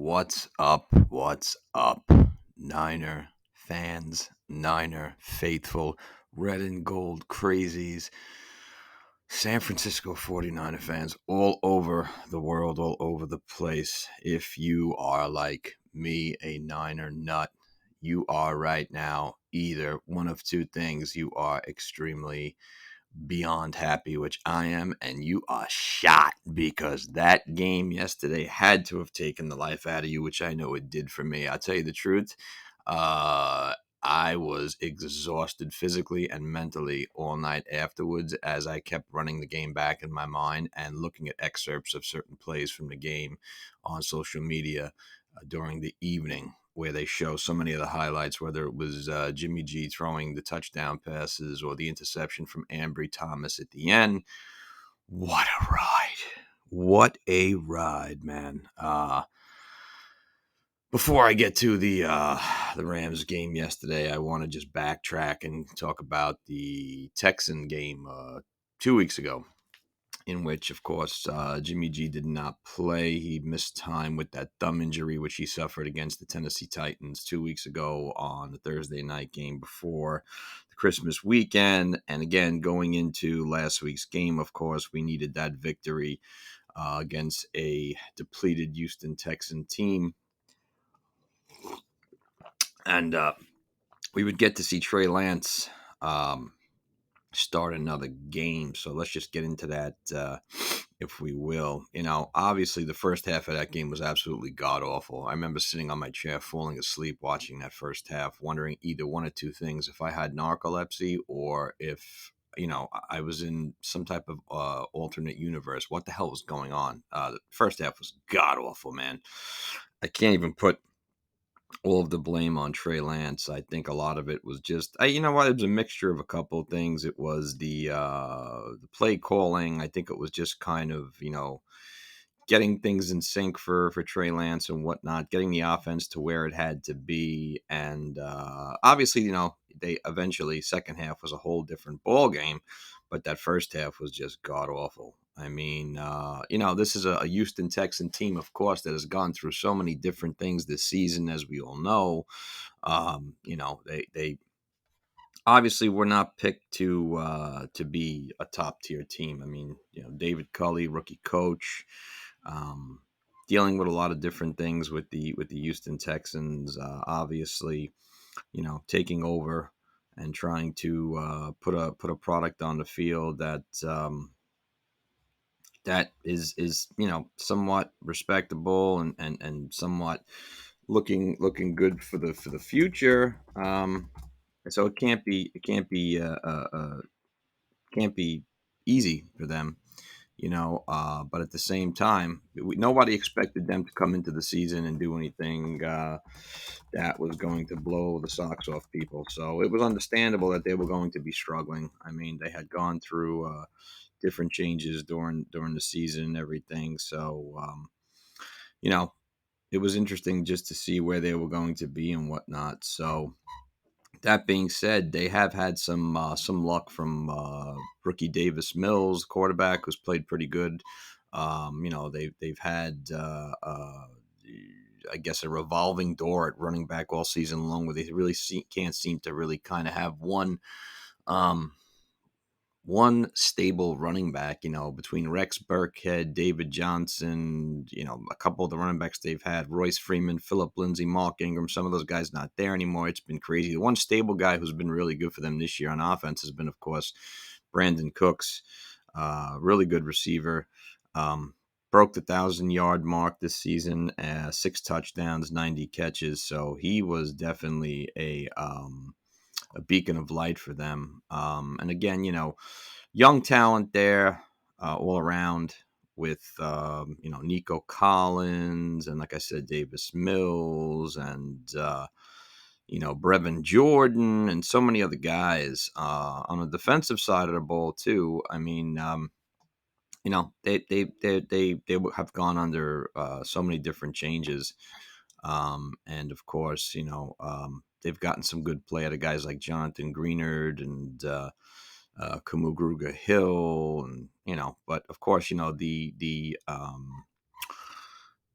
What's up? What's up? Niner fans, Niner faithful, red and gold crazies, San Francisco 49er fans all over the world, all over the place. If you are like me, a Niner nut, you are right now either one of two things. You are extremely beyond happy, which I am, and you are shot because that game yesterday had to have taken the life out of you, which I know it did for me. I'll tell you the truth. Uh, I was exhausted physically and mentally all night afterwards as I kept running the game back in my mind and looking at excerpts of certain plays from the game on social media during the evening where they show so many of the highlights, whether it was Jimmy G throwing the touchdown passes or the interception from Ambry Thomas at the end. What a ride. What a ride, man. Before I get to the Rams game yesterday, I want to just backtrack and talk about the Texan game 2 weeks ago, in which, of course, Jimmy G did not play. He missed time with that thumb injury, which he suffered against the Tennessee Titans 2 weeks ago on the Thursday night game before the Christmas weekend. And again, going into last week's game, of course, we needed that victory against a depleted Houston Texan team. And we would get to see Trey Lance start another game. So let's just get into that, if we will. Obviously the first half of that game was absolutely god awful. I remember sitting on my chair, falling asleep watching that first half, wondering either one of two things: if I had narcolepsy or if I was in some type of alternate universe. What the hell was going on? The first half was god awful, man. I can't even put all of the blame on Trey Lance. I think a lot of it was just, you know what? It was a mixture of a couple of things. It was the play calling. I think it was just kind of getting things in sync for Trey Lance and whatnot, getting the offense to where it had to be, and obviously they eventually second half was a whole different ball game, but that first half was just god awful. I mean, this is a Houston Texan team, of course, that has gone through so many different things this season, as we all know. They obviously were not picked to be a top tier team. I mean, David Culley, rookie coach, um, dealing with a lot of different things with the Houston Texans. Obviously, taking over and trying to put a product on the field that is somewhat respectable and somewhat looking good for the future. So it can't be easy for them, but at the same time, nobody expected them to come into the season and do anything that was going to blow the socks off people. So it was understandable that they were going to be struggling. I mean, they had gone through different changes during the season and everything. So you know, it was interesting just to see where they were going to be and whatnot. So that being said, they have had some luck from rookie Davis Mills, quarterback, who's played pretty good. They've had I guess a revolving door at running back all season long, where they really can't seem to really kind of have um, one stable running back, between Rex Burkhead, David Johnson, a couple of the running backs they've had, Royce Freeman, Phillip Lindsay, Mark Ingram, some of those guys not there anymore. It's been crazy. The one stable guy who's been really good for them this year on offense has been, of course, Brandon Cooks, really good receiver. Broke the 1,000-yard mark this season, 6 touchdowns, 90 catches. So he was definitely a beacon of light for them. And again, young talent there all around with, Nico Collins and, like I said, Davis Mills and, Brevin Jordan and so many other guys on the defensive side of the ball too. I mean, they have gone under so many different changes. And of course, they've gotten some good play out of guys like Jonathan Greenard and Kamugruga Hill, and but of course,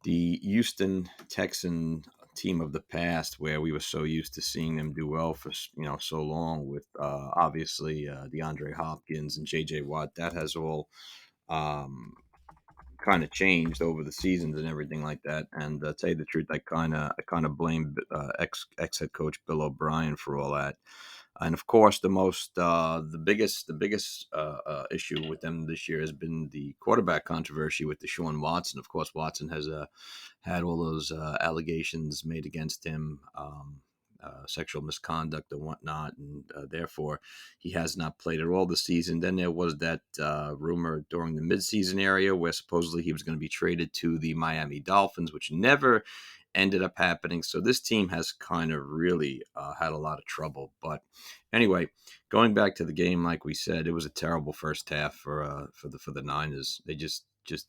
the Houston Texan team of the past, where we were so used to seeing them do well for so long with obviously DeAndre Hopkins and J.J. Watt. That has all um, kind of changed over the seasons and everything like that. And tell you the truth, I kind of blame ex head coach Bill O'Brien for all that. And of course, the biggest issue with them this year has been the quarterback controversy with Deshaun Watson. Of course, Watson has had all those allegations made against him. Sexual misconduct and whatnot, and therefore he has not played at all this season. Then there was that rumor during the midseason area where supposedly he was going to be traded to the Miami Dolphins, which never ended up happening. So this team has kind of really had a lot of trouble. But anyway, going back to the game, like we said, it was a terrible first half for the Niners. They just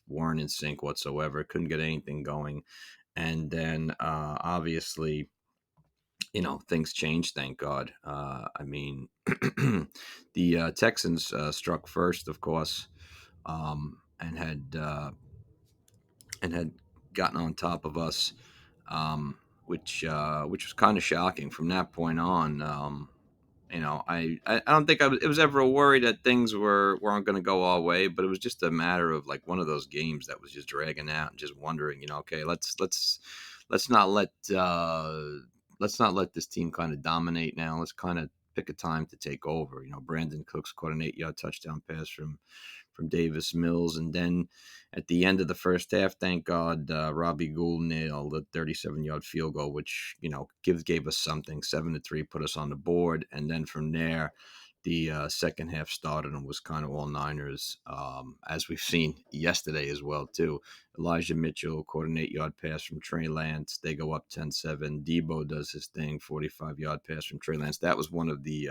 weren't in sync whatsoever. Couldn't get anything going, and then obviously things changed, thank God. I mean, the Texans struck first, of course, and had gotten on top of us, which was kind of shocking. From that point on, I don't think it was ever a worry that things weren't going to go our way, but it was just a matter of like one of those games that was just dragging out and just wondering, okay, let's not let uh, let's not let this team kind of dominate now. Let's kind of pick a time to take over. Brandon Cooks caught an 8-yard touchdown pass from Davis Mills. And then at the end of the first half, thank God, Robbie Gould nailed a 37-yard field goal, which, gave us something. 7-3 put us on the board. And then from there, the second half started and was kind of all Niners, as we've seen yesterday as well, too. Elijah Mitchell caught an 8-yard pass from Trey Lance. They go up 10-7. Debo does his thing, 45-yard pass from Trey Lance. That was one of the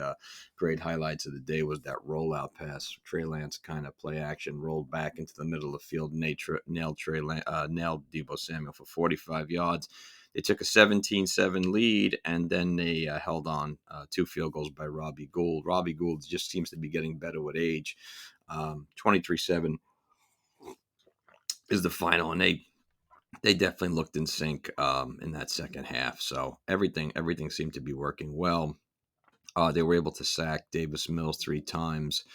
great highlights of the day, was that rollout pass. Trey Lance kind of play action, rolled back into the middle of the field, nailed Debo Samuel for 45 yards. They took a 17-7 lead, and then they held on 2 field goals by Robbie Gould. Robbie Gould just seems to be getting better with age. 23-7 is the final, and they definitely looked in sync in that second half. So everything seemed to be working well. They were able to sack Davis Mills 3 times,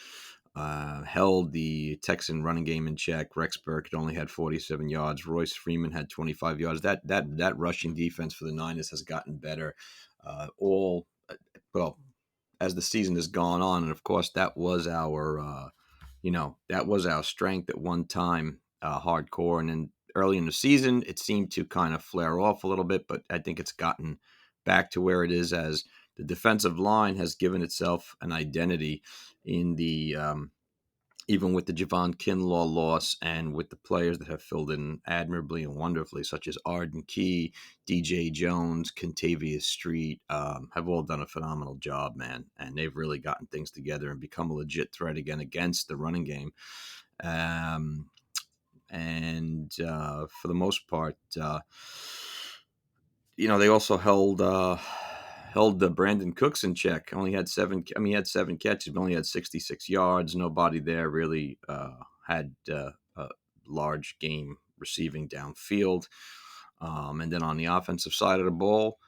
held the Texan running game in check. Rex Burkhead only had 47 yards. Royce Freeman had 25 yards. That rushing defense for the Niners has gotten better. All well as the season has gone on, and of course that was our strength at one time, hardcore. And then early in the season, it seemed to kind of flare off a little bit, but I think it's gotten back to where it is, as the defensive line has given itself an identity in the even with the Javon Kinlaw loss, and with the players that have filled in admirably and wonderfully, such as Arden Key, DJ Jones, Contavious Street, have all done a phenomenal job, man. And they've really gotten things together and become a legit threat again against the running game. Um, and For the most part, they also held the Brandon Cooks in check. Only had seven. I mean, he had 7 catches, but only had 66 yards. Nobody there really had a large game receiving downfield. And then on the offensive side of the ball,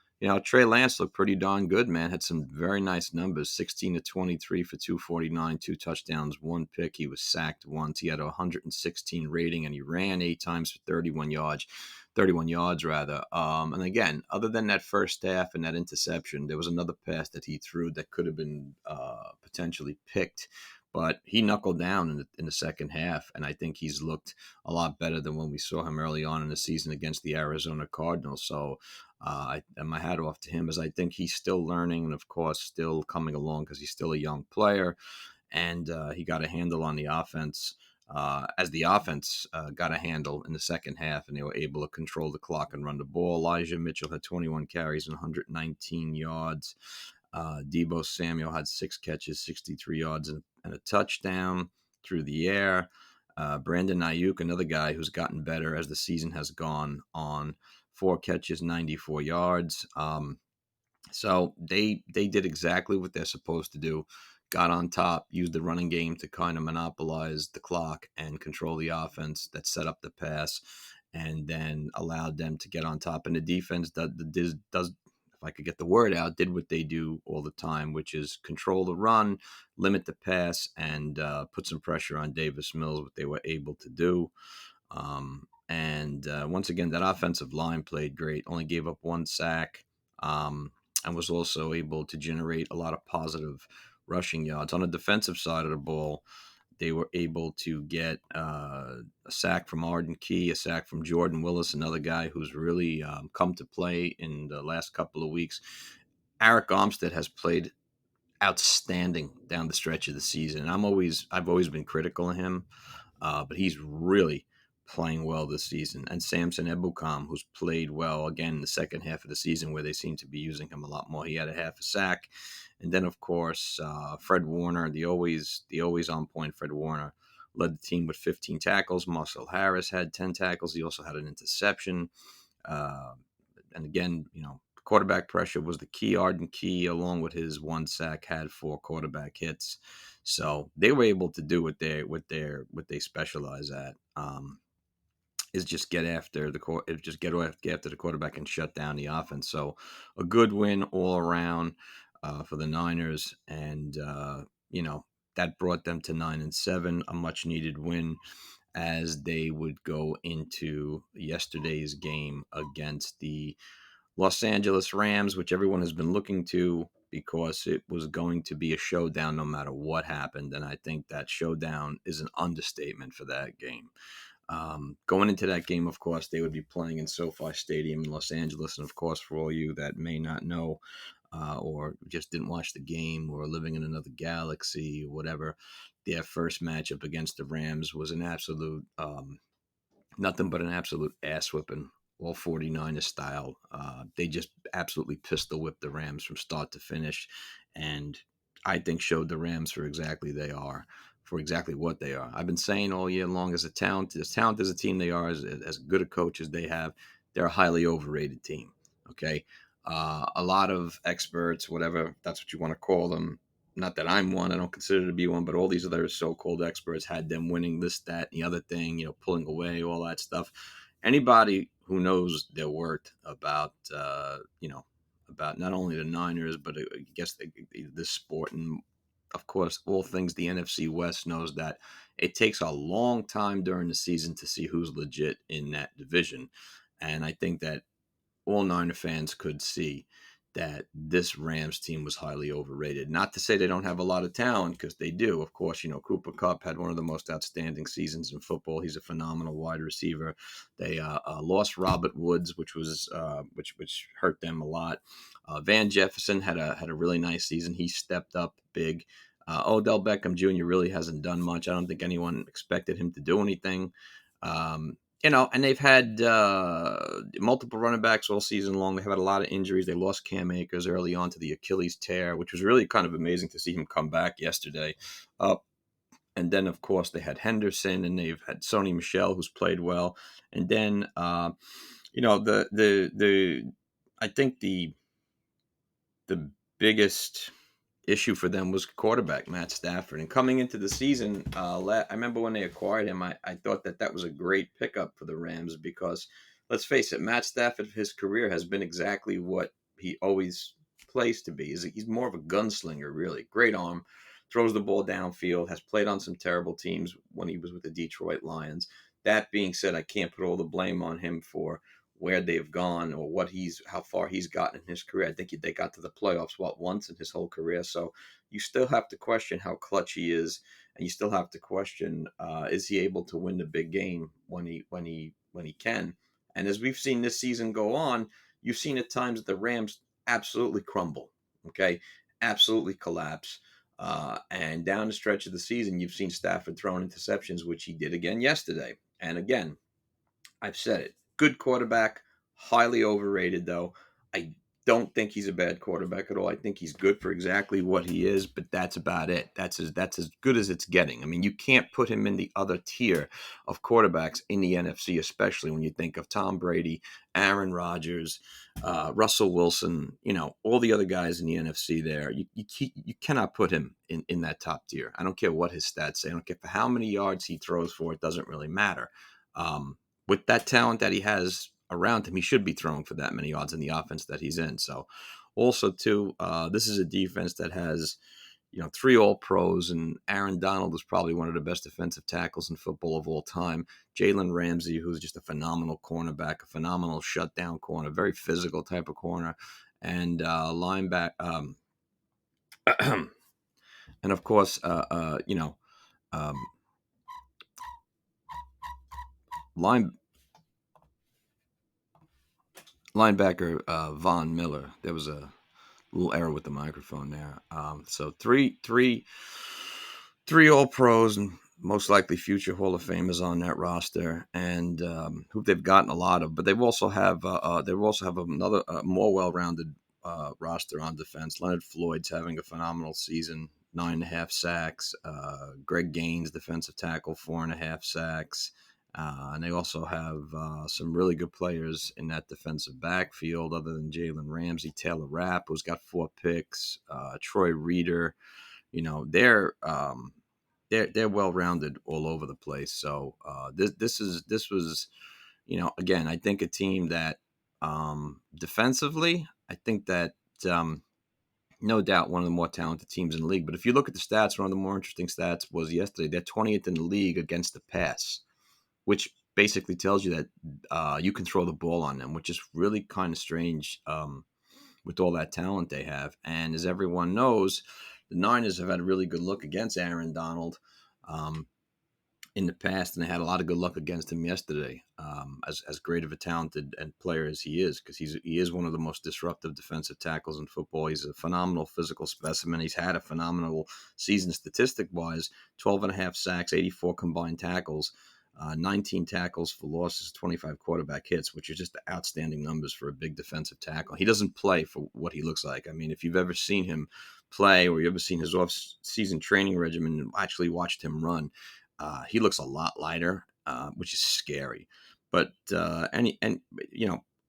Trey Lance looked pretty darn good, man. Had some very nice numbers: 16-23 for 249, 2 touchdowns, 1 pick. He was sacked once. He had a 116 rating, and he ran 8 times for 31 yards. 31 yards rather. And again, other than that first half and that interception, there was another pass that he threw that could have been potentially picked, but he knuckled down in the second half, and I think he's looked a lot better than when we saw him early on in the season against the Arizona Cardinals. So and my hat off to him, as I think he's still learning, and of course still coming along, because he's still a young player, and he got a handle on the offense. As the offense got a handle in the second half, and they were able to control the clock and run the ball. Elijah Mitchell had 21 carries and 119 yards. Debo Samuel had 6 catches, 63 yards, and a touchdown through the air. Brandon Ayuk, another guy who's gotten better as the season has gone on, 4 catches, 94 yards. So they did exactly what they're supposed to do. Got on top, used the running game to kind of monopolize the clock and control the offense that set up the pass. and then allowed them to get on top. And the defense does, if I could get the word out, did what they do all the time, which is control the run, limit the pass, and put some pressure on Davis Mills, what they were able to do. And once again, that offensive line played great, only gave up one sack, and was also able to generate a lot of positive rushing yards. On the defensive side of the ball, they were able to get a sack from Arden Key, a sack from Jordan Willis, another guy who's really come to play in the last couple of weeks. Eric Armstead has played outstanding down the stretch of the season. I've always been critical of him, but he's really playing well this season. And Samson Ebukam, who's played well again in the second half of the season, where they seem to be using him a lot more. He had a half a sack, and then of course Fred Warner, the always on point Fred Warner, led the team with 15 tackles. Marcel Harris had 10 tackles. He also had an interception. Uh, and again, quarterback pressure was the key. Arden Key, along with his one sack, had 4 quarterback hits. So they were able to do what they specialize at. Is just get after the quarterback and shut down the offense. So a good win all around for the Niners, and that brought them to 9-7, a much needed win as they would go into yesterday's game against the Los Angeles Rams, which everyone has been looking to because it was going to be a showdown no matter what happened. And I think that showdown is an understatement for that game. Going into that game, of course, they would be playing in SoFi Stadium in Los Angeles. And of course, for all you that may not know or just didn't watch the game or are living in another galaxy or whatever, their first matchup against the Rams was an absolute nothing but an absolute ass whipping, all 49ers style. They just absolutely pistol whipped the Rams from start to finish, and I think showed the Rams for exactly what they are. I've been saying all year long, as talented as a team they are, as good a coach as they have, they're a highly overrated team. Okay. A lot of experts, whatever that's what you want to call them, not that I'm one, I don't consider to be one, but all these other so-called experts had them winning this, that, and the other thing, pulling away, all that stuff. Anybody who knows their worth about not only the Niners, but I guess this sport, and of course, all things the NFC West, knows that it takes a long time during the season to see who's legit in that division. And I think that all Niner fans could see that this Rams team was highly overrated. Not to say they don't have a lot of talent, because they do. Of course, Cooper Kupp had one of the most outstanding seasons in football. He's a phenomenal wide receiver. They lost Robert Woods, which hurt them a lot. Van Jefferson had a really nice season. He stepped up big. Odell Beckham Jr. really hasn't done much. I don't think anyone expected him to do anything. Um, and they've had multiple running backs all season long. They've had a lot of injuries. They lost Cam Akers early on to the Achilles tear, which was really kind of amazing to see him come back yesterday. And then, of course, they had Henderson, and they've had Sony Michel, who's played well. And then, I think the biggest issue for them was quarterback Matt Stafford. And coming into the season, I remember when they acquired him, I thought that was a great pickup for the Rams, because let's face it, Matt Stafford, his career has been exactly what he always plays to be. He's more of a gunslinger, really. Great arm, throws the ball downfield, has played on some terrible teams when he was with the Detroit Lions. That being said, I can't put all the blame on him for where they've gone or how far he's gotten in his career. I think they got to the playoffs once in his whole career. So you still have to question how clutch he is, and you still have to question is he able to win the big game when he can. And as we've seen this season go on, you've seen at times that the Rams absolutely crumble. Okay, absolutely collapse. And down the stretch of the season, you've seen Stafford throwing interceptions, which he did again yesterday. And again, I've said it. Good quarterback, highly overrated though. I don't think he's a bad quarterback at all. I think he's good for exactly what he is, but that's about it. That's as good as it's getting. I mean, you can't put him in the other tier of quarterbacks in the NFC, especially when you think of Tom Brady, Aaron Rodgers, Russell Wilson, all the other guys in the NFC there. You cannot put him in that top tier. I don't care what his stats say. I don't care for how many yards he throws for. It doesn't really matter. with that talent that he has around him, he should be throwing for that many yards in the offense that he's in. So, also too, this is a defense that has, three All Pros, and Aaron Donald is probably one of the best defensive tackles in football of all time. Jalen Ramsey, who's just a phenomenal cornerback, a phenomenal shutdown corner, very physical type of corner, and linebacker, and of course, um, line linebacker Von Miller. There was a little error with the microphone there. So three All Pros and most likely future Hall of Famers on that roster, and who they've gotten a lot of. But they also have another more well-rounded roster on defense. Leonard Floyd's having a phenomenal season, 9.5 sacks. Greg Gaines, defensive tackle, 4.5 sacks. And they also have some really good players in that defensive backfield, other than Jalen Ramsey. Taylor Rapp, who's got 4 picks. Troy Reader. They're well rounded all over the place. So this was, again, I think a team that defensively, I think that no doubt one of the more talented teams in the league. But if you look at the stats, one of the more interesting stats was yesterday. They're 20th in the league against the pass, which basically tells you that you can throw the ball on them, which is really kind of strange with all that talent they have. And as everyone knows, the Niners have had a really good look against Aaron Donald um, in the past, and they had a lot of good luck against him yesterday. As great of a talented and player as he is, because he is one of the most disruptive defensive tackles in football. He's a phenomenal physical specimen. He's had a phenomenal season statistic wise: 12.5 sacks, 84 combined tackles. 19 tackles for losses, 25 quarterback hits, which are just outstanding numbers for a big defensive tackle. He doesn't play for what he looks like. I mean, if you've ever seen him play, or you've ever seen his off-season training regimen and actually watched him run, he looks a lot lighter, which is scary. But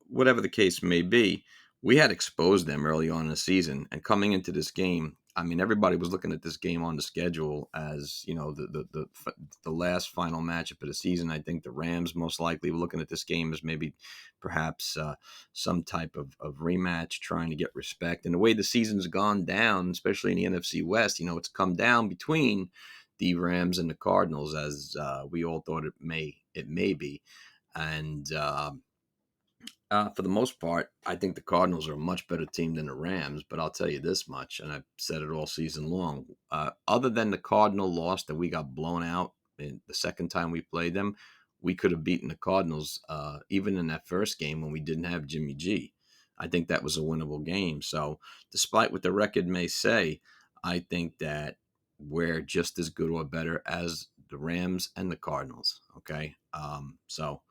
whatever the case may be, we had exposed them early on in the season, and coming into this game, I mean, everybody was looking at this game on the schedule as, the last final matchup of the season. I think the Rams most likely were looking at this game as maybe perhaps some type of rematch, trying to get respect. And the way the season's gone down, especially in the NFC West, it's come down between the Rams and the Cardinals, as we all thought it may be. And for the most part, I think the Cardinals are a much better team than the Rams. But I'll tell you this much, and I've said it all season long. Other than the Cardinal loss that we got blown out in the second time we played them, we could have beaten the Cardinals even in that first game when we didn't have Jimmy G. I think that was a winnable game. So despite what the record may say, I think that we're just as good or better as the Rams and the Cardinals. Okay. So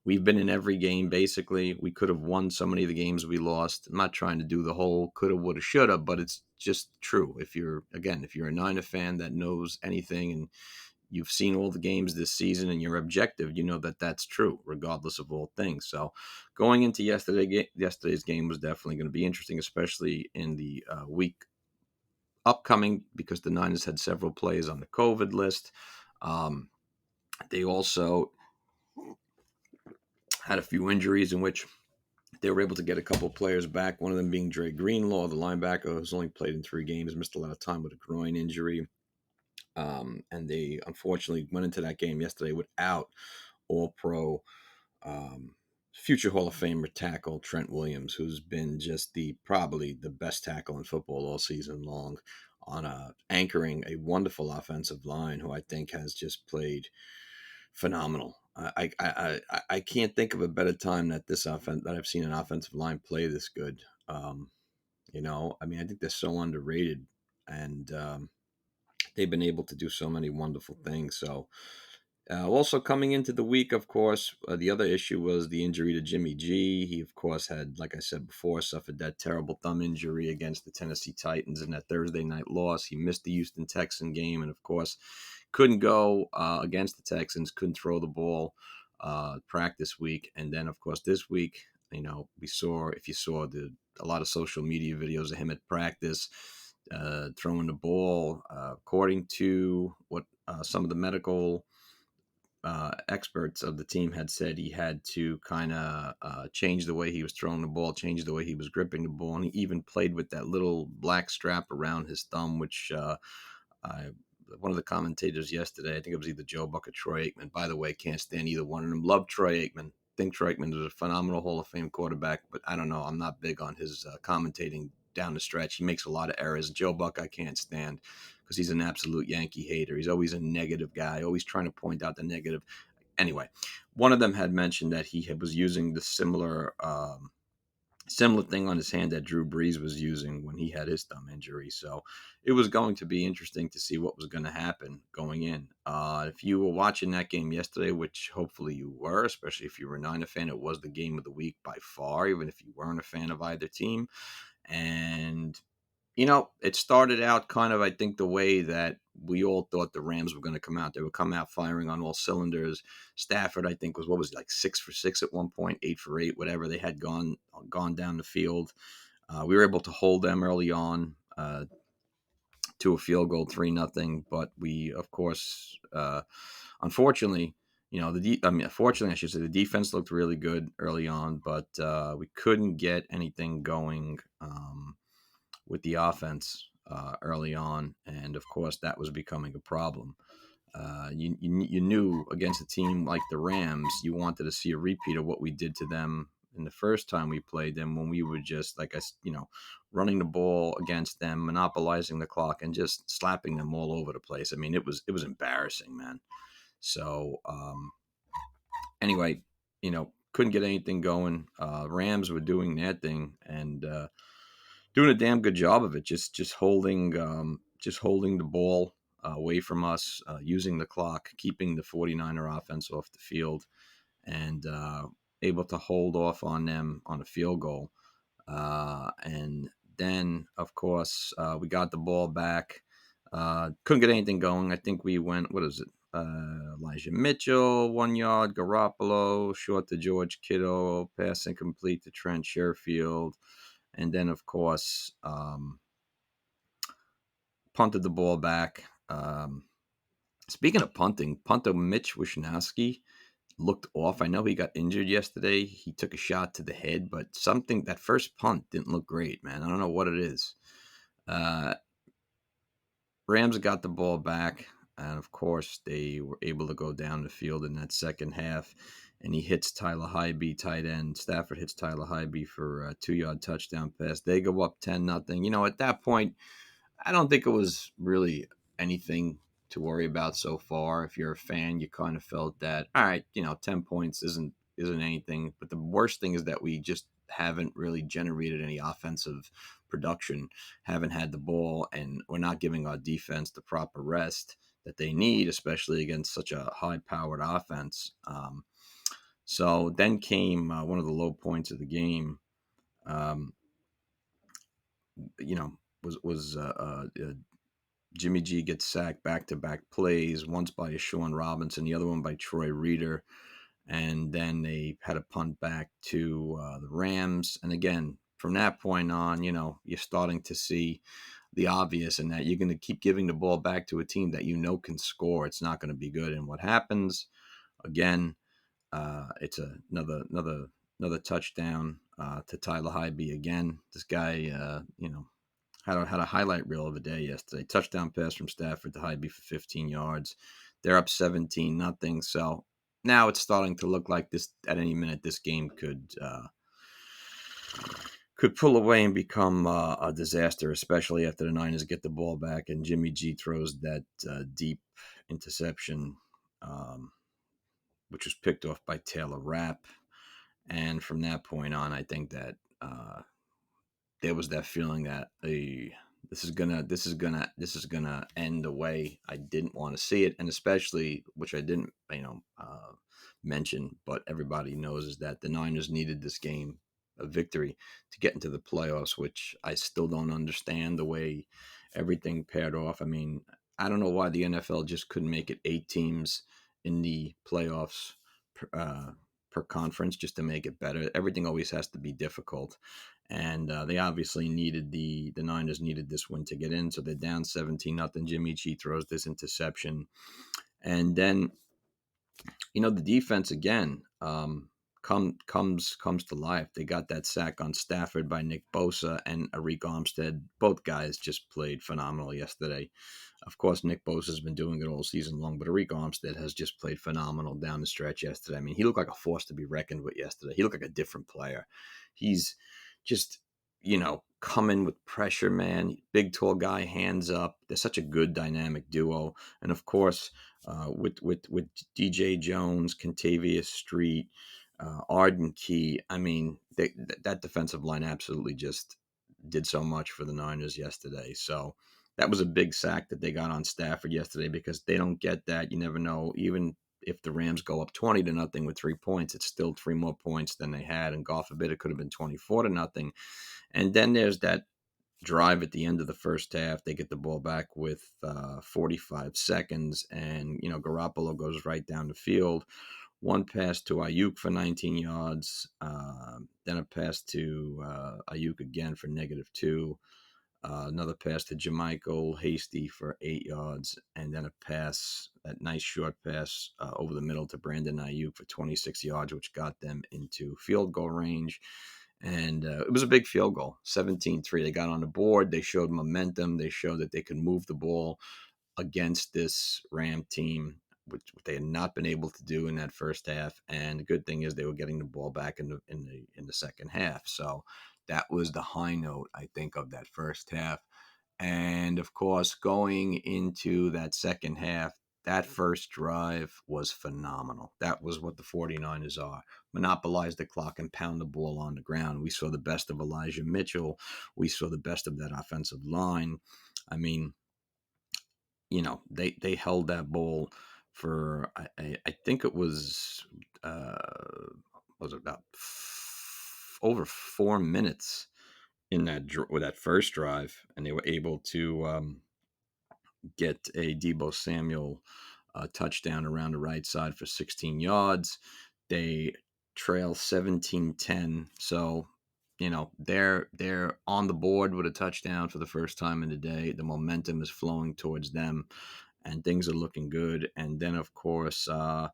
we've been in every game, basically. We could have won so many of the games we lost. I'm not trying to do the whole coulda, woulda, shoulda, but it's just true. If you're a Niner fan that knows anything, and you've seen all the games this season and you're objective, you know that that's true, regardless of all things. So going into yesterday's game was definitely going to be interesting, especially in the week upcoming, because the Niners had several players on the COVID list. They also had a few injuries in which they were able to get a couple of players back, one of them being Dre Greenlaw, the linebacker, who's only played in 3 games, missed a lot of time with a groin injury. And they unfortunately went into that game yesterday without All-Pro, future Hall of Famer tackle Trent Williams, who's been just probably the best tackle in football all season long, on anchoring a wonderful offensive line, who I think has just played phenomenal. I can't think of a better time that I've seen an offensive line play this good. I mean, I think they're so underrated, and they've been able to do so many wonderful things. So also coming into the week, of course, the other issue was the injury to Jimmy G. He, of course, had, like I said before, suffered that terrible thumb injury against the Tennessee Titans in that Thursday night loss. He missed the Houston Texan game, and, of course, couldn't go against the Texans, couldn't throw the ball practice week. And then, of course, this week, if you saw a lot of social media videos of him at practice, throwing the ball, according to what some of the medical experts of the team had said he had to kind of change the way he was throwing the ball, change the way he was gripping the ball, and he even played with that little black strap around his thumb, which I, one of the commentators yesterday, I think it was either Joe Buck or Troy Aikman. By the way, can't stand either one of them. Love Troy Aikman. Think Troy Aikman is a phenomenal Hall of Fame quarterback, but I don't know. I'm not big on his commentating down the stretch. He makes a lot of errors. Joe Buck, I can't stand because he's an absolute Yankee hater. He's always a negative guy, always trying to point out the negative. Anyway, one of them had mentioned that was using the similar thing on his hand that Drew Brees was using when he had his thumb injury. So it was going to be interesting to see what was going to happen going in. If you were watching that game yesterday, which hopefully you were, especially if you were a Niner fan, it was the game of the week by far, even if you weren't a fan of either team. And it started out kind of, I think, the way that we all thought the Rams were going to come out. They would come out firing on all cylinders. Stafford, I think, was what was it, like 6 for 6 at one point, 8 for 8, whatever they had gone down the field. We were able to hold them early on to a field goal, 3-0. But we, of course, unfortunately, fortunately, I should say, the defense looked really good early on, but we couldn't get anything going with the offense early on, and of course that was becoming a problem. You knew against a team like the Rams, you wanted to see a repeat of what we did to them in the first time we played them, when we were just running the ball against them, monopolizing the clock, and just slapping them all over the place. I mean, it was embarrassing, man. So anyway, couldn't get anything going. Rams were doing their thing, and doing a damn good job of it. Just holding the ball away from us, using the clock, keeping the 49er offense off the field, and able to hold off on them on a field goal. And then, of course, we got the ball back. Couldn't get anything going. I think we went, what is it? Elijah Mitchell, 1 yard, Garoppolo, short to George Kittle, pass incomplete to Trent Sherfield. And then, of course, punted the ball back. Speaking of punting, punter Mitch Wishnowsky looked off. I know he got injured yesterday. He took a shot to the head, but that first punt didn't look great, man. I don't know what it is. Rams got the ball back, and of course, they were able to go down the field in that second half. And he hits Tyler Highby, tight end. Stafford hits Tyler Highby for a 2-yard touchdown pass. They go up 10-0. At that point, I don't think it was really anything to worry about so far. If you're a fan, you kind of felt that, all right, 10 points isn't anything. But the worst thing is that we just haven't really generated any offensive production, haven't had the ball, and we're not giving our defense the proper rest that they need, especially against such a high-powered offense. So then came one of the low points of the game. Was Jimmy G gets sacked back-to-back plays, once by Sean Robinson, the other one by Troy Reeder. And then they had a punt back to the Rams. And again, from that point on, you're starting to see the obvious, in that you're going to keep giving the ball back to a team that can score. It's not going to be good. And what happens, again, it's another touchdown to Tyler Highby again. This guy, had a highlight reel of a day yesterday. Touchdown pass from Stafford to Highby for 15 yards. They're up 17-0. So now it's starting to look like this. At any minute, this game could pull away and become a disaster, especially after the Niners get the ball back and Jimmy G throws that deep interception, which was picked off by Taylor Rapp. And from that point on, I think that there was that feeling that this is gonna end the way I didn't want to see it, and especially, which I didn't mention, but everybody knows, is that the Niners needed this game, a victory, to get into the playoffs, which I still don't understand the way everything paired off. I mean, I don't know why the NFL just couldn't make it 8 teams in the playoffs per conference just to make it better. Everything always has to be difficult. And they obviously the Niners needed this win to get in. So they're down 17-0. Jimmy G throws this interception. And then The defense again comes to life. They got that sack on Stafford by Nick Bosa and Arik Armstead. Both guys just played phenomenal yesterday. Of course, Nick Bosa has been doing it all season long, but Arik Armstead has just played phenomenal down the stretch yesterday. I mean, he looked like a force to be reckoned with yesterday. He looked like a different player. He's just, coming with pressure, man. Big, tall guy, hands up. They're such a good dynamic duo. And of course, with DJ Jones, Contavious Street, Arden Key. I mean, that defensive line absolutely just did so much for the Niners yesterday. So that was a big sack that they got on Stafford yesterday because they don't get that. You never know. Even if the Rams go up 20-0 with 3 points, it's still three more points than they had. And God forbid it could have been 24-0. And then there's that drive at the end of the first half. They get the ball back with 45 seconds, and Garoppolo goes right down the field. One pass to Ayuk for 19 yards, then a pass to Ayuk again for -2. Another pass to Jermichael Hasty for 8 yards, and then that nice short pass over the middle to Brandon Ayuk for 26 yards, which got them into field goal range. And it was a big field goal, 17-3. They got on the board. They showed momentum. They showed that they could move the ball against this Ram team, which they had not been able to do in that first half. And the good thing is they were getting the ball back in the second half. So that was the high note, I think, of that first half. And of course, going into that second half, that first drive was phenomenal. That was what the 49ers are. Monopolize the clock and pound the ball on the ground. We saw the best of Elijah Mitchell. We saw the best of that offensive line. I mean, they held that ball for I think it was about over 4 minutes in that first drive, and they were able to get a Debo Samuel touchdown around the right side for 16 yards. They trail 17-10, so they're on the board with a touchdown for the first time in the day. The momentum is flowing towards them, and things are looking good. And then, of course, they're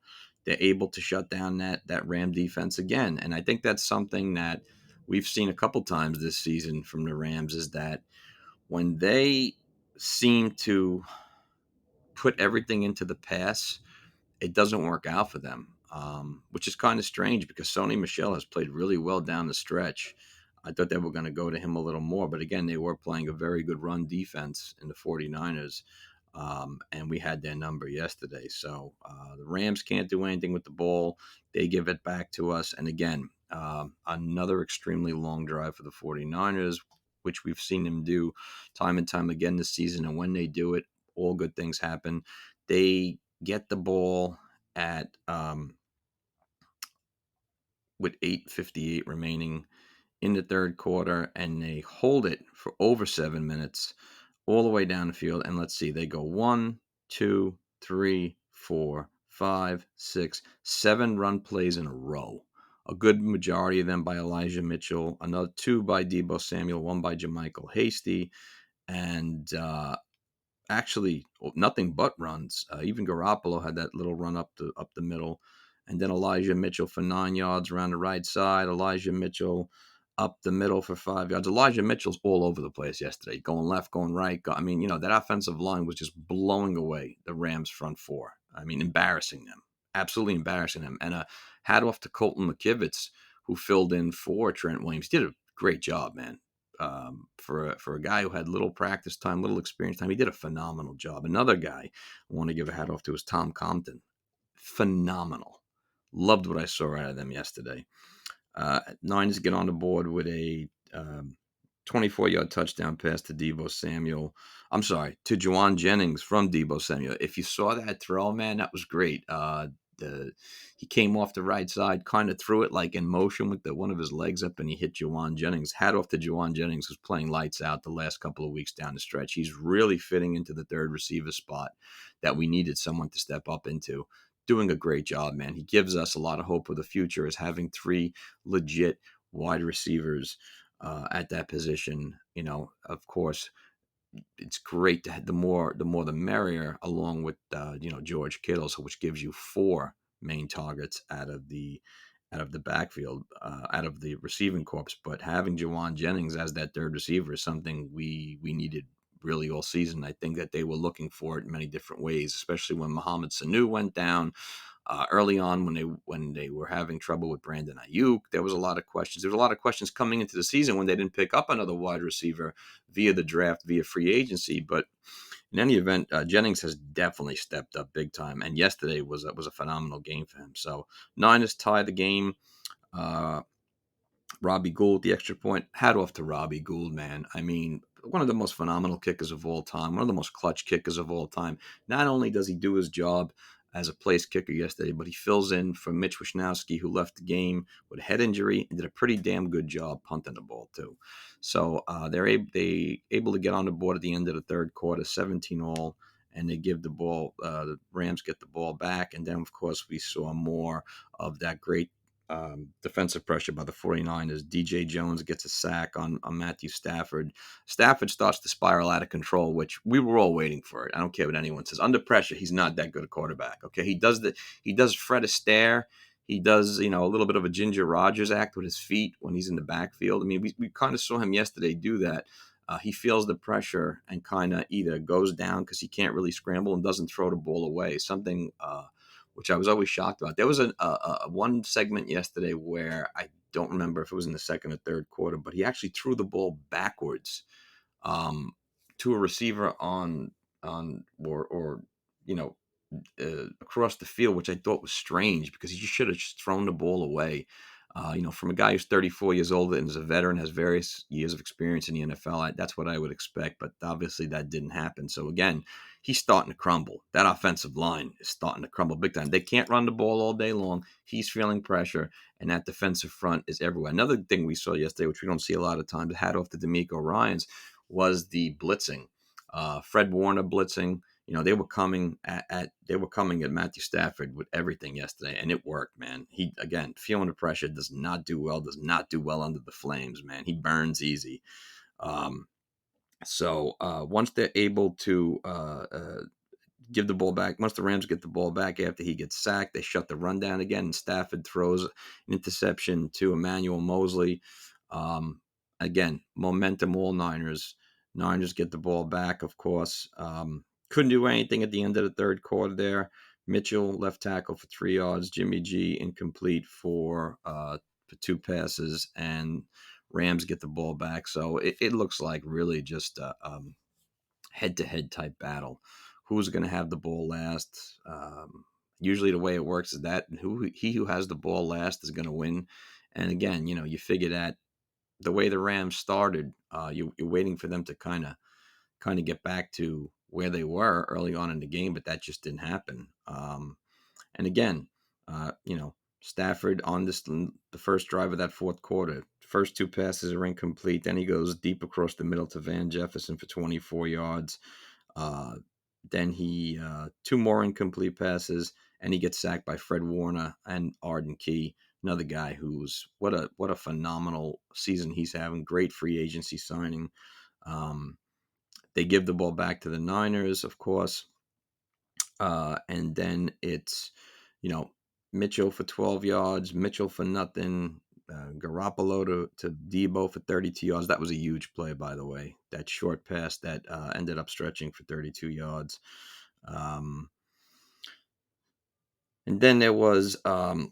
able to shut down that Ram defense again. And I think that's something that we've seen a couple times this season from the Rams, is that when they seem to put everything into the pass, it doesn't work out for them, which is kind of strange because Sony Michel has played really well down the stretch. I thought they were going to go to him a little more, but again, they were playing a very good run defense in the 49ers, and we had their number yesterday. So the Rams can't do anything with the ball. They give it back to us. And again, another extremely long drive for the 49ers, which we've seen them do time and time again this season. And when they do it, all good things happen. They get the ball at with 8:58 remaining in the third quarter, and they hold it for over 7 minutes, all the way down the field. And let's see, they go 1, 2, 3, 4, 5, 6, 7 run plays in a row. A good majority of them by Elijah Mitchell, another 2 by Debo Samuel, 1 by Jermichael Hasty, and actually nothing but runs. Even Garoppolo had that little run up the middle, and then Elijah Mitchell for 9 yards around the right side. Elijah Mitchell up the middle for 5 yards. Elijah Mitchell's all over the place yesterday, going left, going right. I mean, that offensive line was just blowing away the Rams' front four. I mean, embarrassing them, absolutely embarrassing them. And hat off to Colton McKivitz, who filled in for Trent Williams. Did a great job, man. For a guy who had little practice time, little experience time, he did a phenomenal job. Another guy I want to give a hat off to is Tom Compton. Phenomenal. Loved what I saw out of them yesterday. Niners get on the board with a 24-yard touchdown pass to Debo Samuel. I'm sorry, to Juwan Jennings from Debo Samuel. If you saw that throw, man, that was great. He came off the right side, kind of threw it like in motion with one of his legs up, and he hit Juwan Jennings. Hat off to Juwan Jennings, who's playing lights out the last couple of weeks down the stretch. He's really fitting into the third receiver spot that we needed someone to step up into. Doing a great job, man. He gives us a lot of hope for the future as having 3 legit wide receivers at that position. Of course, it's great to have the more the merrier, along with George Kittle, which gives you 4 main targets out of the backfield, out of the receiving corps. But having Jawan Jennings as that third receiver is something we needed really all season. I think that they were looking for it in many different ways, especially when Mohamed Sanu went down early on when they were having trouble with Brandon Ayuk. There was a lot of questions. There was a lot of questions coming into the season when they didn't pick up another wide receiver via the draft, via free agency. But in any event, Jennings has definitely stepped up big time, and yesterday was a phenomenal game for him. So Niners tie the game. Uh, Robbie Gould, the extra point. Hat off to Robbie Gould, man. I mean, one of the most phenomenal kickers of all time, one of the most clutch kickers of all time. Not only does he do his job as a place kicker yesterday, but he fills in for Mitch Wishnowsky, who left the game with a head injury and did a pretty damn good job punting the ball, too. So they able to get on the board at the end of the third quarter, 17 all, and they give the ball, the Rams get the ball back. And then, of course, we saw more of that great defensive pressure by the 49ers. DJ Jones gets a sack on Matthew Stafford. Stafford starts to spiral out of control, which we were all waiting for it. I don't care what anyone says. Under pressure, he's not that good a quarterback. Okay, he does Fred Astaire. He does, a little bit of a Ginger Rogers act with his feet when he's in the backfield. I mean, we kind of saw him yesterday do that. He feels the pressure and kind of either goes down because he can't really scramble and doesn't throw the ball away. Something which I was always shocked about. There was a one segment yesterday where I don't remember if it was in the second or third quarter, but he actually threw the ball backwards to a receiver or you know across the field, which I thought was strange because he just should have just thrown the ball away. From a guy who's 34 years old and is a veteran, has various years of experience in the NFL, that's what I would expect. But obviously that didn't happen. So again, he's starting to crumble. That offensive line is starting to crumble big time. They can't run the ball all day long. He's feeling pressure, and that defensive front is everywhere. Another thing we saw yesterday, which we don't see a lot of times, hat off to D'Amico Ryans, was the blitzing. Fred Warner blitzing. They were coming at Matthew Stafford with everything yesterday, and it worked, man. He, again, feeling the pressure, does not do well under the flames, man. He burns easy. So once they're able to give the ball back, once the Rams get the ball back after he gets sacked, they shut the run down again, and Stafford throws an interception to Emmanuel Mosley. Again, momentum, all Niners. Niners get the ball back, of course. Couldn't do anything at the end of the third quarter there. Mitchell, left tackle for 3 yards. Jimmy G, incomplete for 2 passes. And Rams get the ball back. So it looks like really just a head-to-head type battle. Who's going to have the ball last? Usually the way it works is that who has the ball last is going to win. And again, you figure that the way the Rams started, you're waiting for them to kind of get back to where they were early on in the game, but that just didn't happen. And again, Stafford on the first drive of that fourth quarter, first 2 passes are incomplete. Then he goes deep across the middle to Van Jefferson for 24 yards. Then he 2 more incomplete passes, and he gets sacked by Fred Warner and Arden Key, another guy who's what a phenomenal season he's having. Great free agency signing. They give the ball back to the Niners, of course. And then it's, Mitchell for 12 yards, Mitchell for nothing, Garoppolo to Debo for 32 yards. That was a huge play, by the way. That short pass that ended up stretching for 32 yards. And then there was the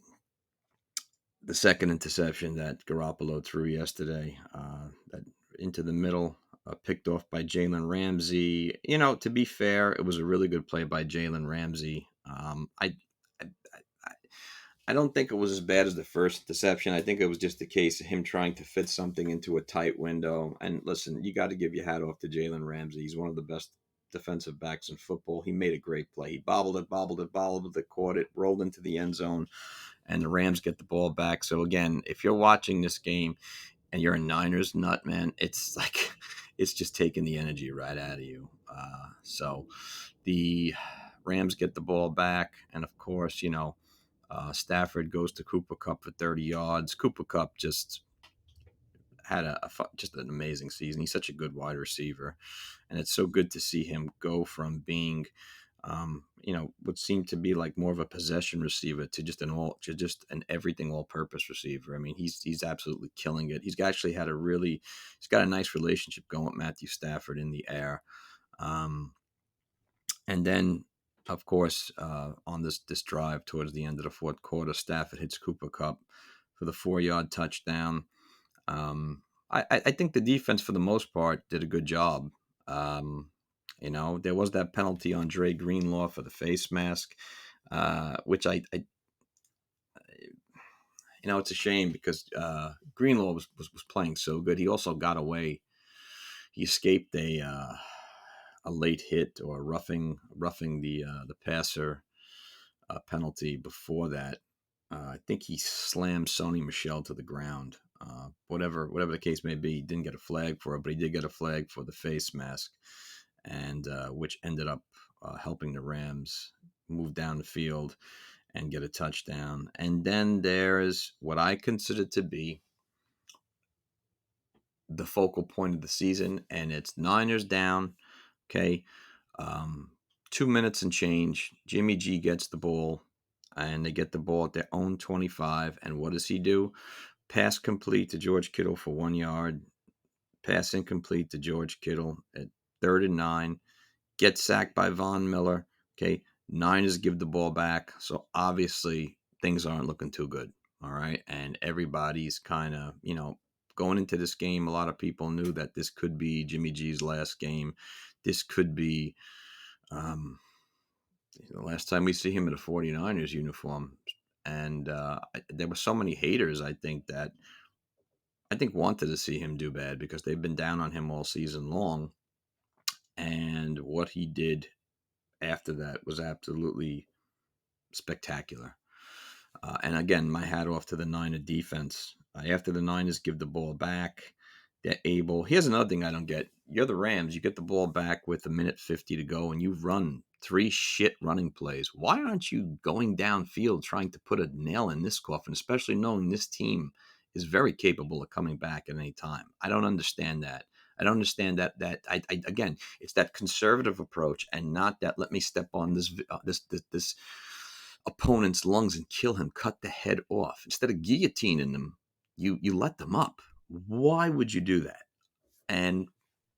second interception that Garoppolo threw yesterday, that into the middle, picked off by Jalen Ramsey. To be fair, it was a really good play by Jalen Ramsey. I, I I don't think it was as bad as the first interception. I think it was just a case of him trying to fit something into a tight window. And listen, you got to give your hat off to Jalen Ramsey. He's one of the best defensive backs in football. He made a great play. He bobbled it, caught it, rolled into the end zone, and the Rams get the ball back. So again, if you're watching this game and you're a Niners nut, man, it's like it's just taking the energy right out of you. So the Rams get the ball back, and of course, Stafford goes to Cooper Kupp for 30 yards. Cooper Kupp just had just an amazing season. He's such a good wide receiver, and it's so good to see him go from being Would seem to be like more of a possession receiver to just an everything all-purpose receiver. I mean, he's absolutely killing it. He's got a nice relationship going with Matthew Stafford in the air. Um, and then, of course, on this drive towards the end of the fourth quarter, Stafford hits Cooper Kupp for the 4-yard touchdown. Um, I think the defense, for the most part, did a good job. Um, there was that penalty on Dre Greenlaw for the face mask, which it's a shame because Greenlaw was playing so good. He also got away. He escaped a late hit or roughing the passer penalty before that. I think he slammed Sony Michel to the ground. Whatever the case may be, he didn't get a flag for it, but he did get a flag for the face mask, and which ended up helping the Rams move down the field and get a touchdown. And then there's what I consider to be the focal point of the season, and it's Niners down. Okay, um, 2 minutes and change. Jimmy G gets the ball, and they get the ball at their own 25. And what does he do? Pass complete to George Kittle for 1 yard. Pass incomplete to George Kittle at 3rd and 9. Get sacked by Von Miller. Okay, Niners give the ball back. So obviously things aren't looking too good. All right, and everybody's kind of going into this game. A lot of people knew that this could be Jimmy G's last game. This could be um, the last time we see him in a 49ers uniform. And there were so many haters, I think wanted to see him do bad because they've been down on him all season long. And what he did after that was absolutely spectacular. And again, my hat off to the Niner defense. After the Niners give the ball back, they're able. Here's another thing I don't get. You're the Rams. You get the ball back with 1:50 to go, and you've run 3 shit running plays. Why aren't you going downfield trying to put a nail in this coffin, especially knowing this team is very capable of coming back at any time? I don't understand that. I don't understand that again, it's that conservative approach and not that let me step on this opponent's lungs and kill him, cut the head off. Instead of guillotining them, you let them up. Why would you do that? And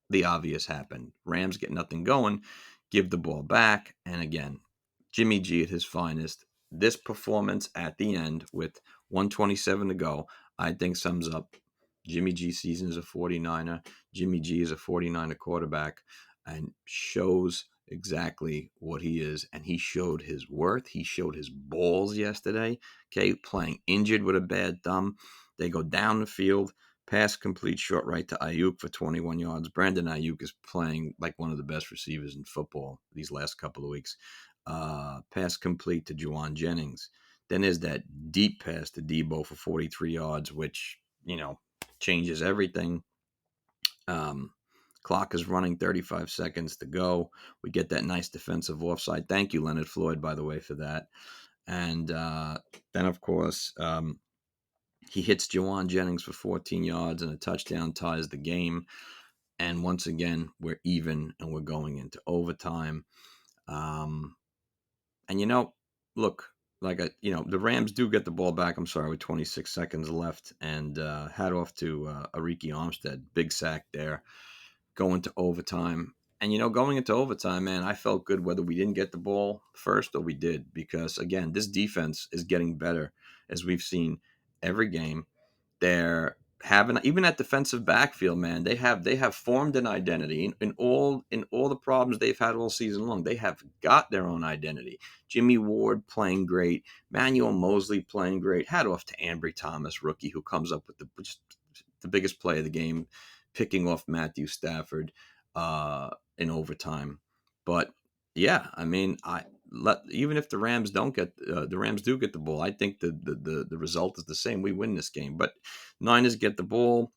the obvious happened. Rams get nothing going, give the ball back, and again, Jimmy G at his finest. This performance at the end with 127 to go, I think sums up Jimmy G season as a 49er. Jimmy G is a 49er quarterback and shows exactly what he is. And he showed his worth. He showed his balls yesterday. Okay, playing injured with a bad thumb. They go down the field. Pass complete short right to Ayuk for 21 yards. Brandon Ayuk is playing like one of the best receivers in football these last couple of weeks. Pass complete to Juwan Jennings. Then there's that deep pass to Debo for 43 yards, which, changes everything. Clock is running, 35 seconds to go. We get that nice defensive offside. Thank you, Leonard Floyd, by the way, for that. And then, of course, he hits Juwan Jennings for 14 yards and a touchdown, ties the game. And once again, we're even and we're going into overtime. And look, the Rams do get the ball back. I'm sorry, with 26 seconds left. And hat off to Ariki Armstead. Big sack there. Going to overtime. And, going into overtime, man, I felt good whether we didn't get the ball first or we did. Because, again, this defense is getting better, as we've seen every game. They're having, even at defensive backfield, man, they have formed an identity in all the problems they've had all season long. They have got their own identity. Jimmy Ward playing great, Manuel Mosley playing great. Hat off to Ambry Thomas, rookie, who comes up with the biggest play of the game, picking off Matthew Stafford in overtime. But yeah, I mean, even if the Rams do get the ball, I think the result is the same. We win this game, but Niners get the ball.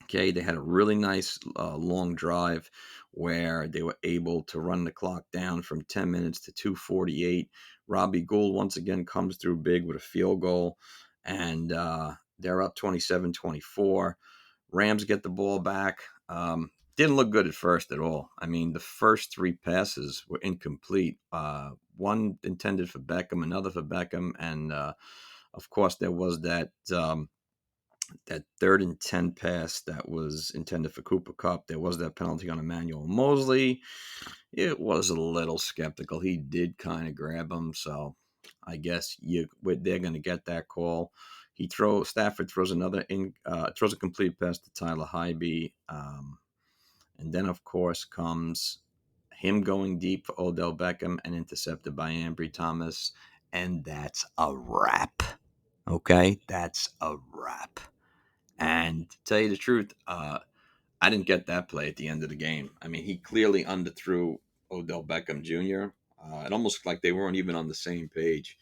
Okay, they had a really nice long drive where they were able to run the clock down from 10 minutes to 2:48. Robbie Gould once again comes through big with a field goal, and they're up 27-24. Rams get the ball back. didn't look good at first at all. I mean, the first three passes were incomplete. One intended for Beckham, another for Beckham, and of course there was that 3rd and 10 pass that was intended for Cooper Kupp. There was that penalty on Emmanuel Mosley. It was a little skeptical. He did kind of grab him, so I guess they're going to get that call. Stafford throws throws a complete pass to Tyler Highby, and then of course comes him going deep for Odell Beckham and intercepted by Ambry Thomas, and that's a wrap. Okay, that's a wrap. And to tell you the truth, I didn't get that play at the end of the game. I mean, he clearly underthrew Odell Beckham Jr. It almost like they weren't even on the same page.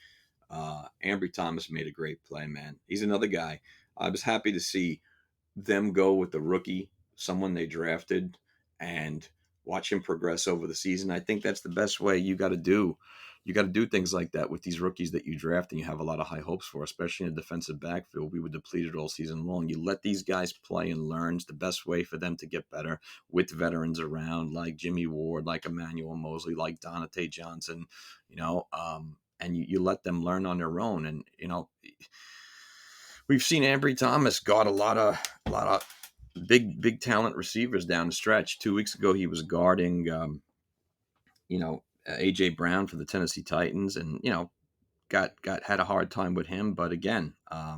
Ambry Thomas made a great play, man. He's another guy. I was happy to see them go with the rookie, someone they drafted, and watch him progress over the season. I think that's the best way. You got to do things like that with these rookies that you draft and you have a lot of high hopes for, especially in the defensive backfield. We were depleted all season long. You let these guys play and learn. It's the best way for them to get better with veterans around like Jimmy Ward, like Emmanuel Mosley, like Donate Johnson, and you let them learn on their own. And, we've seen Ambry Thomas got a lot of big talent receivers down the stretch. 2 weeks ago, he was guarding, AJ Brown for the Tennessee Titans, and had a hard time with him. But again, I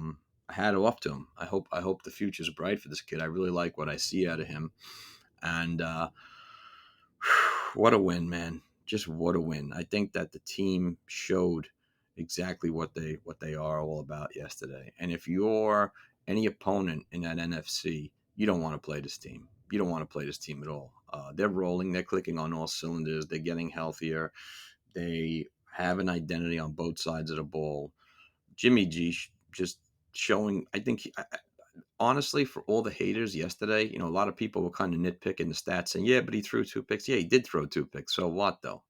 had it off to him. I hope the future's bright for this kid. I really like what I see out of him, and what a win, man! Just what a win. I think that the team showed exactly what they are all about yesterday. And if you're any opponent in that NFC, you don't want to play this team. You don't want to play this team at all. They're rolling. They're clicking on all cylinders. They're getting healthier. They have an identity on both sides of the ball. Jimmy G just showing. I think honestly, for all the haters yesterday, a lot of people were kind of nitpicking the stats, saying, "Yeah, but he threw 2 picks." Yeah, he did throw 2 picks. So what, though?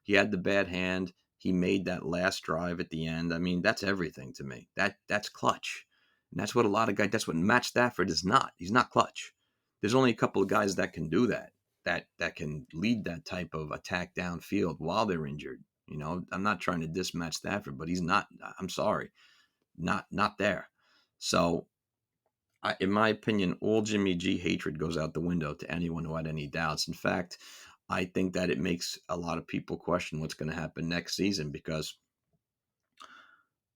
He had the bad hand. He made that last drive at the end. I mean, that's everything to me. That's clutch, and that's what a lot of guys. That's what Matt Stafford is not. He's not clutch. There's only a couple of guys that can do that. That can lead that type of attack downfield while they're injured. I'm not trying to diss Matt Stafford, but he's not. I'm sorry, not there. So in my opinion, all Jimmy G hatred goes out the window to anyone who had any doubts. In fact, I think that it makes a lot of people question what's going to happen next season, because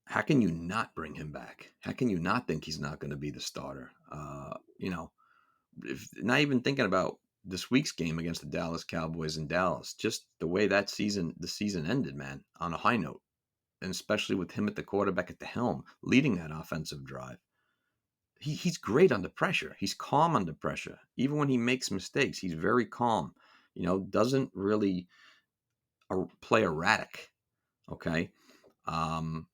how can you not bring him back? How can you not think he's not going to be the starter? Not even thinking about this week's game against the Dallas Cowboys in Dallas, just the way the season ended, man, on a high note, and especially with him at the quarterback at the helm, leading that offensive drive. He's great under pressure. He's calm under pressure. Even when he makes mistakes, he's very calm. Doesn't really play erratic. Okay. Um,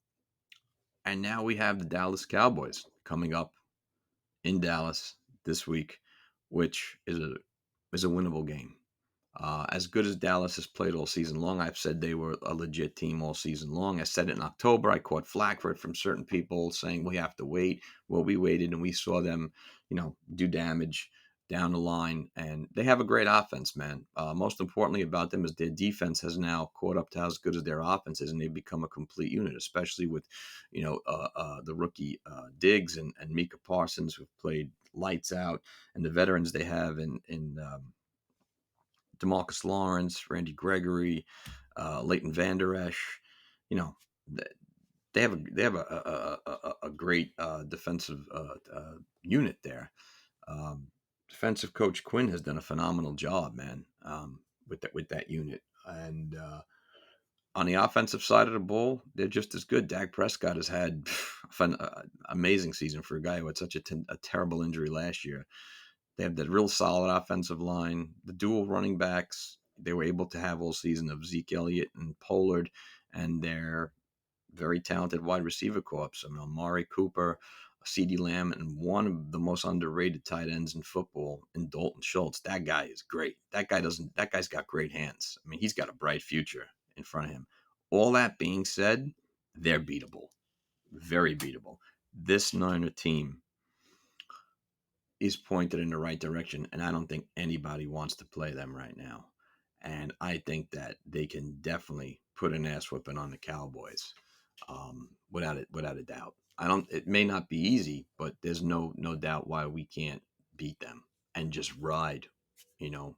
and now we have the Dallas Cowboys coming up in Dallas this week, which is a winnable game. As good as Dallas has played all season long, I've said they were a legit team all season long. I said it in October. I caught flack for it from certain people saying we have to wait. Well, we waited and we saw them, do damage down the line. And they have a great offense, man. Most importantly about them is their defense has now caught up to how good as their offense is, and they've become a complete unit, especially with, the rookie Diggs and Micah Parsons, who've played lights out, and the veterans they have in DeMarcus Lawrence, Randy Gregory, Leighton Vander Esch. You know, they have a great defensive unit there. Defensive coach Quinn has done a phenomenal job, man, with that unit. And on the offensive side of the ball, they're just as good. Dak Prescott has had an amazing season for a guy who had such a terrible injury last year. They have that real solid offensive line, the dual running backs they were able to have all season of Zeke Elliott and Pollard, and their very talented wide receiver corps. I mean, Amari Cooper, CeeDee Lamb, and one of the most underrated tight ends in football, in Dalton Schultz. That guy is great. That guy's got great hands. I mean, he's got a bright future in front of him. All that being said, they're beatable. Very beatable. This Niner team, is pointed in the right direction, and I don't think anybody wants to play them right now. And I think that they can definitely put an ass whipping on the Cowboys, without a doubt. I don't. It may not be easy, but there's no doubt why we can't beat them and just you know,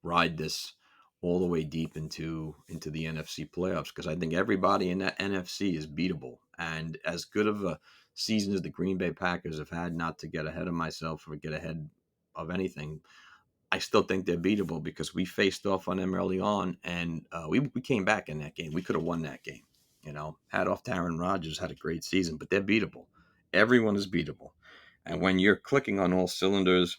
ride this all the way deep into the NFC playoffs, because I think everybody in that NFC is beatable. And as good of a season as the Green Bay Packers have had, not to get ahead of myself or get ahead of anything, I still think they're beatable because we faced off on them early on, and we came back in that game. We could have won that game. Hat off to Aaron Rodgers, had a great season, but they're beatable. Everyone is beatable. And when you're clicking on all cylinders,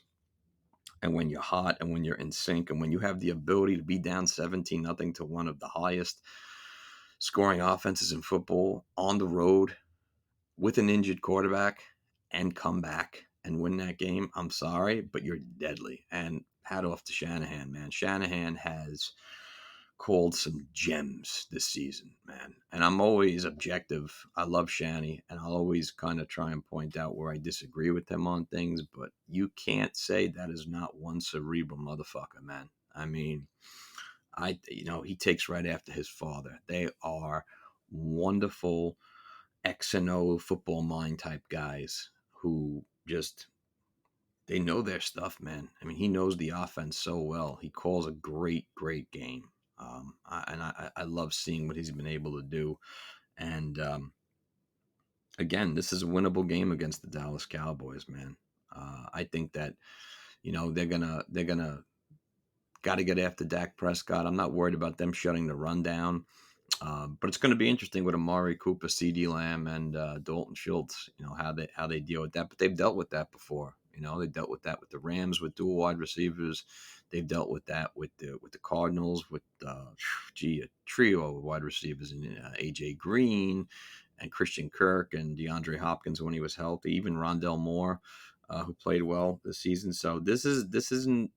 and when you're hot, and when you're in sync, and when you have the ability to be down 17-0 to one of the highest scoring offenses in football on the road with an injured quarterback and come back and win that game, I'm sorry, but you're deadly. And hat off to Shanahan, man. Shanahan has called some gems this season, man. And I'm always objective. I love Shanny, and I'll always kind of try and point out where I disagree with him on things, but you can't say that is not one cerebral motherfucker, man. I mean, he takes right after his father. They are wonderful X and O football mind type guys who just they know their stuff, man. I mean, he knows the offense so well. He calls a great game. I love seeing what he's been able to do. And again, this is a winnable game against the Dallas Cowboys, man. I think that they're gonna got to get after Dak Prescott. I'm not worried about them shutting the run down. But it's going to be interesting with Amari Cooper, CeeDee Lamb, and Dalton Schultz. How they deal with that. But they've dealt with that before. They dealt with that with the Rams with dual wide receivers. They've dealt with that with the Cardinals with a trio of wide receivers in AJ Green and Christian Kirk and DeAndre Hopkins when he was healthy. Even Rondell Moore, who played well this season. So this isn't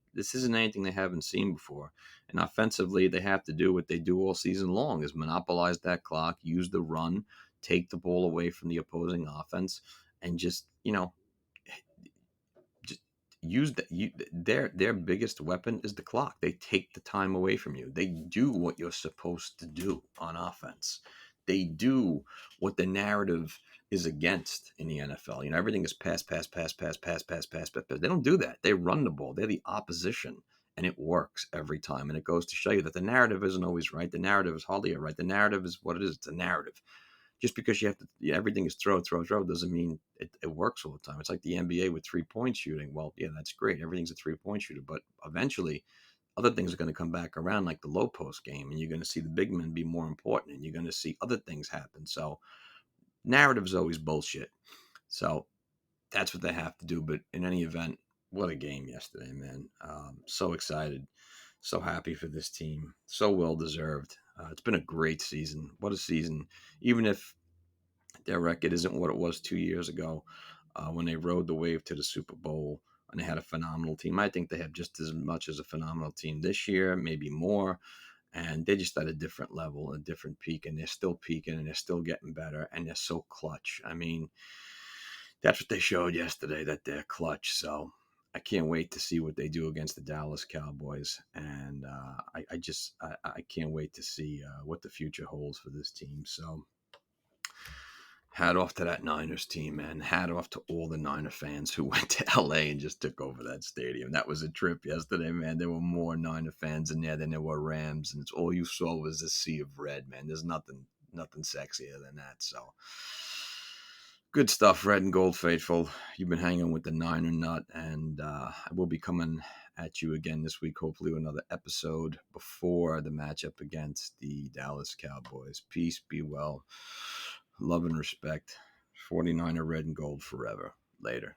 anything they haven't seen before. And offensively, they have to do what they do all season long: is monopolize that clock, use the run, take the ball away from the opposing offense, and just use their biggest weapon is the clock. They take the time away from you. They do what you're supposed to do on offense. They do what the narrative is against in the NFL. Everything is pass, pass, pass, pass, pass, pass, pass, pass, pass. They don't do that. They run the ball. They're the opposition, and it works every time. And it goes to show you that the narrative isn't always right. The narrative is hardly right. The narrative is what it is. It's a narrative. Just because you have to, everything is throw, throw, throw, doesn't mean it works all the time. It's like the NBA with 3-point shooting. Well, yeah, that's great. Everything's a 3-point shooter, but eventually other things are going to come back around, like the low post game, and you're going to see the big men be more important, and you're going to see other things happen. So narrative's always bullshit. So that's what they have to do. But in any event, what a game yesterday, man. So excited, so happy for this team. So well deserved. It's been a great season. What a season. Even if their record isn't what it was 2 years ago, when they rode the wave to the Super Bowl and they had a phenomenal team. I think they have just as much as a phenomenal team this year, maybe more. And they're just at a different level, a different peak, and they're still peaking and they're still getting better, and they're so clutch. I mean, that's what they showed yesterday, that they're clutch. So I can't wait to see what they do against the Dallas Cowboys, and I can't wait to see what the future holds for this team. So hat off to that Niners team, man. Hat off to all the Niner fans who went to LA and just took over that stadium. That was a trip yesterday, man. There were more Niner fans in there than there were Rams, and it's all you saw was a sea of red, man. There's nothing sexier than that. So good stuff, red and gold faithful. You've been hanging with the Niner nut, and I will be coming at you again this week, hopefully with another episode before the matchup against the Dallas Cowboys. Peace, be well, love and respect. 49er red and gold forever. Later.